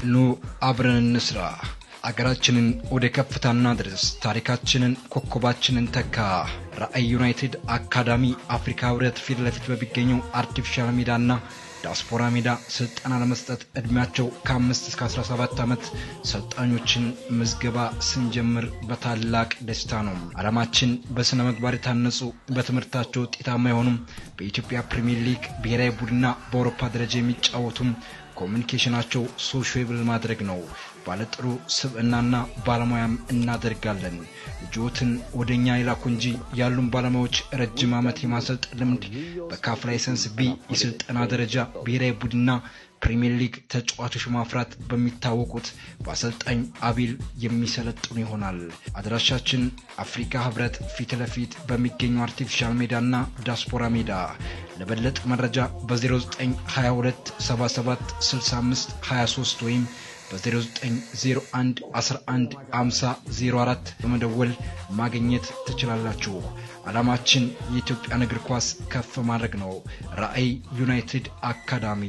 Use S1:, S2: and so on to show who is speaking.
S1: ኑ አብረን እንስራ አገራችንን ወደ ከፍታና ድረስ ታሪካችንን ኮከባችንን ተካ ራእይ ዩናይትድ አካዳሚ አፍሪካ ህብረት ፊት ለፊት በሚገኘው አርቲፊሻል ሜዳና ዲያስፖራ ሜዳ ስልጠና ለመስጠት እድሜያቸው ከ5 እስከ 17 ዓመት ሰልጣኞችን ምዝገባ ስንጀምር በታላቅ ደስታ ነው። ዓላማችን በስነ ምግባር የታነጹ በትምህርታቸው ውጤታማ የሆኑ በኢትዮጵያ ፕሪሚየር ሊግ ብሔራዊ ቡድንና በአውሮፓ ደረጃ የሚጫወቱም ኮሙኒኬሽናቸው ሶሻብል ማድረግ ነው። ባለጥሩ ስብዕናና ባለሙያም እናደርጋለን። ልጆትን ወደኛ ይላኩ እንጂ ያሉን ባለሙያዎች ረጅም ዓመት የማሰልጠን ልምድ በካፍ ላይሰንስ ቢ የስልጠና ደረጃ ብሔራዊ ቡድንና ፕሪሚየር ሊግ ተጫዋቾች ማፍራት በሚታወቁት በአሰልጣኝ አቢል የሚሰለጥኑ ይሆናል። አድራሻችን አፍሪካ ህብረት ፊት ለፊት በሚገኘው አርቲፊሻል ሜዳና ዲያስፖራ ሜዳ። ለበለጠ መረጃ በ0922 77 65 23 ወይም በ0901 11 50 04 በመደወል ማግኘት ትችላላችሁ። ዓላማችን የኢትዮጵያ እግር ኳስ ከፍ ማድረግ ነው። ራእይ ዩናይትድ አካዳሚ